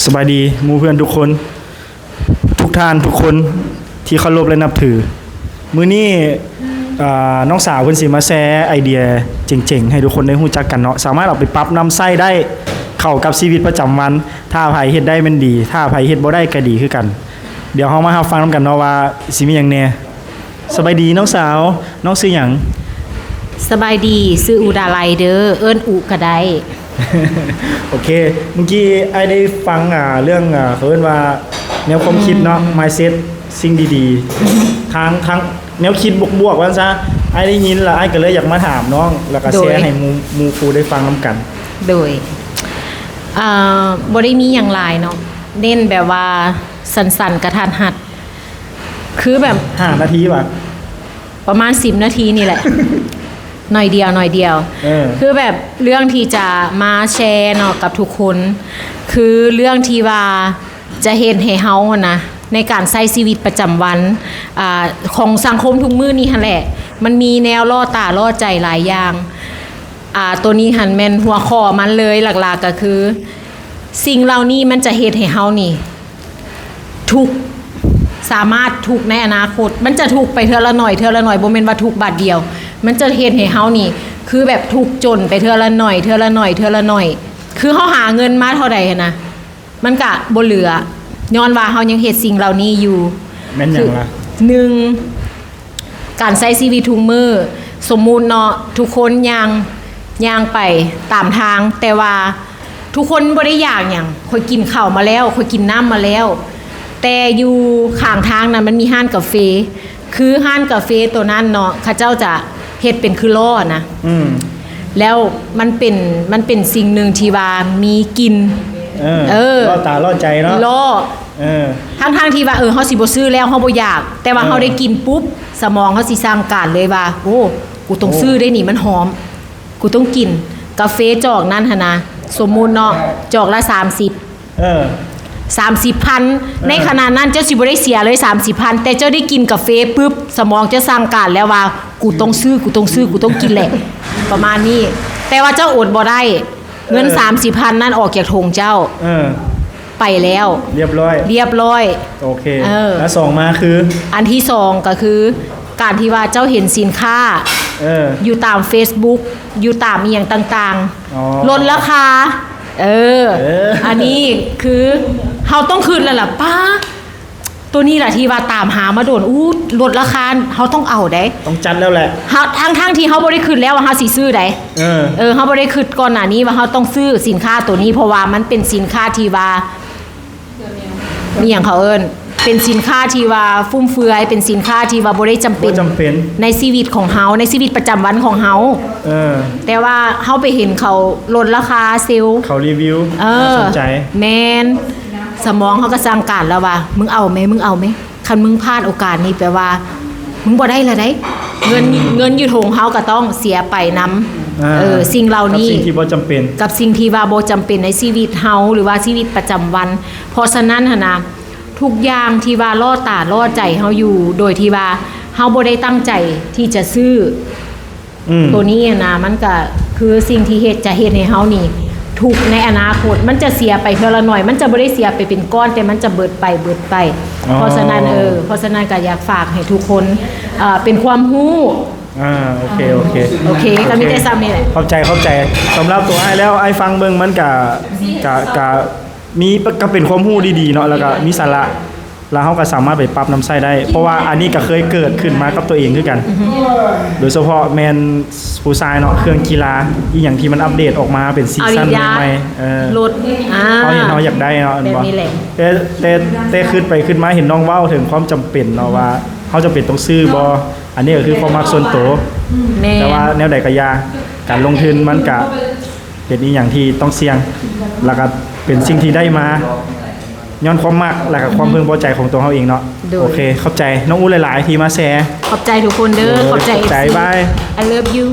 สบายดีหมู่เพื่อนทุกคนทุกท่านทุกคนที่เคารพและนับถือมื้อนี้น้องสาวเพิ่นสิมาแชร์ไอเดียเจ๋งๆให้ทุกคนได้รู้จักกันเนาะสามารถเอาไปปรับนำใช้ได้เข้ากับชีวิตประจำวันถ้าไผเฮ็ดได้มันดีถ้าไผเฮ็ดบ่ได้ก็ดีคือกันเดี๋ยวเฮามารับฟังนำกันเนาะว่าสิมีหยังแหน่สบายดีน้องสาวน้องชื่อหยัง สบายดีซื้ออุดาไลเด้อเอิ้นอุก็ได้ โอเคเมื่อกี้ไอ้ได้ฟังเรื่องเขาเรียกว่าแนวความคิดเนาะ mindset สิ่งดีๆทางแนวคิดบวกๆว่าซะไอ้ได้ยินแล้วไอ้ก็เลยอยากมาถามน้องแล้วก็แชร์ให้หมู่ครูได้ฟังนํกันโดยบ่ได้มีหยังหลายเนาะเน้นแบบว่าสั้นๆกระทันหัดคือแบบ5นาทีว่ะประมาณ10นาทีนี่แหละ หน่อยเดียวคือแบบเรื่องที่จะมาแชร์เนาะกับทุกคนคือเรื่องที่ว่าจะเห็นให้เฮานะในการใช้ชีวิตประจำวันของสังคมทุกมื้อนี้หั่นแหละมันมีแนวล่อตาล่อใจหลายอย่างตัวนี้หันแม่นหัวข้อมันเลยหลักๆก็คือสิ่งเหล่านี้มันจะเฮ็ดให้เฮานี่ทุกสามารถถูกในอนาคตมันจะถูกไปเทื่อละหน่อยบ่แม่นว่าถูกบาทเดียวมันจะเฮ็ดให้เฮานี่คือแบบถูกจนไปเทื่อละหน่อยคือเฮาหาเงินมาเท่าใดนะมันก็บ่เหลือย้อนว่าเฮายังเฮ็ดสิ่งเหล่านี้อยู่แม่นหยังล่ะ1การใช้ชีวิตทุกมื้อสมมุติเนาะทุกคนย่างไปตามทางแต่ว่าทุกคนบ่ได้อยากหยังค่อยกินข้าวมาแล้วค่อยกินน้ำมาแล้วแต่อยู่ข้างทางนั้นมันมีห้านกาแฟคือห้านกาแฟตัวนั้นเนาะเขาเจ้าจะเฮ็ดเป็นคือล้อนะแล้วมันเป็นสิ่งหนึ่งที่ว่ามีกินล่อตาล่อใจเนาะล่อทั้งที่ว่าเฮาสิบ่ซื้อแล้วเฮาบ่อยากแต่ว่าเฮาได้กินปุ๊บสมองเฮาสิสั่งการเลยว่าโอ้กูต้องซื้อได้นี่มันหอมกูต้องกินกาแฟจอกนั้นหั่นนะสมมุติเนาะจอกละ30,000ในขณะนั้นเจ้าสิบ่ได้เสียเลย 30,000 แต่เจ้าได้กินกาแฟปุ๊บสมองจะสั่งการแล้วว่ากูต้องซื้อกูต้องกินแหละประมาณนี้แต่ว่าเจ้าอดบ่ได้เงิน 30,000 นั้นออกจากธงเจ้าไปแล้วเรียบร้อยโอเคแล้ว2มาคืออันที่2ก็คือการที่ว่าเจ้าเห็นสินค้าอยู่ตาม Facebook อยู่ตามอีหยังต่างๆลดราคาอันนี้คือเฮาต้องคืนแล้วล่ะป้าตัวนี้แหละที่ว่าตามหามาโดนลดราคาเฮาต้องเอาได้ต้องจัดแล้วแหละเฮาทั้งที่เฮาบ่ได้คืนแล้วว่าเฮาสิซื้อได้เฮาบ่ได้คืนก่อนหน้านี้ว่าเฮาต้องซื้อสินค้าตัวนี้เพราะว่ามันเป็นสินค้าที่ว่ามีหยังเขาเป็นสินค้าที่ว่าฟุ่มเฟือยเป็นสินค้าที่ว่าบ่ได้จำเป็นในชีวิตของเฮาในชีวิตประจำวันของเฮาแต่ว่าเฮาไปเห็นเขาลดราคาเซลล์เขารีวิวสนใจแม่นสมองเฮาก็สั่งการแล้วว่ามึงเอามั้ยคันมึงพลาดโอกาสนี้แปลว่ามึงบ่ได้ละได้เงินอยู่ถงเฮาก็ต้องเสียไปนำสิ่งเหล่านี้กับสิ่งที่บ่จำเป็นกับสิ่งที่ว่าบ่จำเป็นในชีวิตเฮาหรือว่าชีวิตประจำวันเพราะฉะนั้นหั่นน่ะทุกอย่างที่ว่าล่อตาล่อใจเฮาอยู่โดยที่ว่าเฮาบ่ได้ตั้งใจที่จะซื้อตัวนี้นะมันก็คือสิ่งที่จะเฮ็ดให้เฮานี่ทุกในอนาคตมันจะเสียไปเท่าละหน่อยมันจะบ่ได้เสียไปเป็นก้อนแต่มันจะเบิดไปเพราะฉะนั้นก็อยากฝากให้ทุกคนเป็นความรู้โอเคก็มีแต่ซ้ำนี่แหละเข้าใจสำหรับตัวอ้ายแล้วอ้ายฟังเบิ่งมันก็มีก็เป็นความรู้ดีๆเนาะแล้วก็มีสาระแล้วเฮาก็สามารถไปปรับนำใช้ได้เพราะว่าอันนี้ก็เคยเกิดขึ้นมากับตัวเองคือกันโดยเฉพาะแมนผู้ชายเนาะเครื่องกีฬาอีหยังที่มันอัปเดตออกมาเป็นซีซั่นใหม่รถเฮาเห็นเฮาอยากได้เนาะแบบนี้แหละแต่ขึ้นมาเห็นน้องเว้าถึงความจำเป็นเนาะว่าเฮาจำเป็นต้องซื้อบ่อันนี้ก็คือความมักส่วนตัวแต่ว่าแนวใดก็อย่าการลงทุนมันก็เป็นอีหยังที่ต้องเสี่ยงแล้วก็เป็นสิ่งที่ได้มาย้อนความมักและกับความพึงพอใจของตัวเฮาเองเนาะโอเคเข้าใจน้องอู้หลายๆที่มาแชร์ขอบใจทุกคนเด้อขอบใจบาย I love you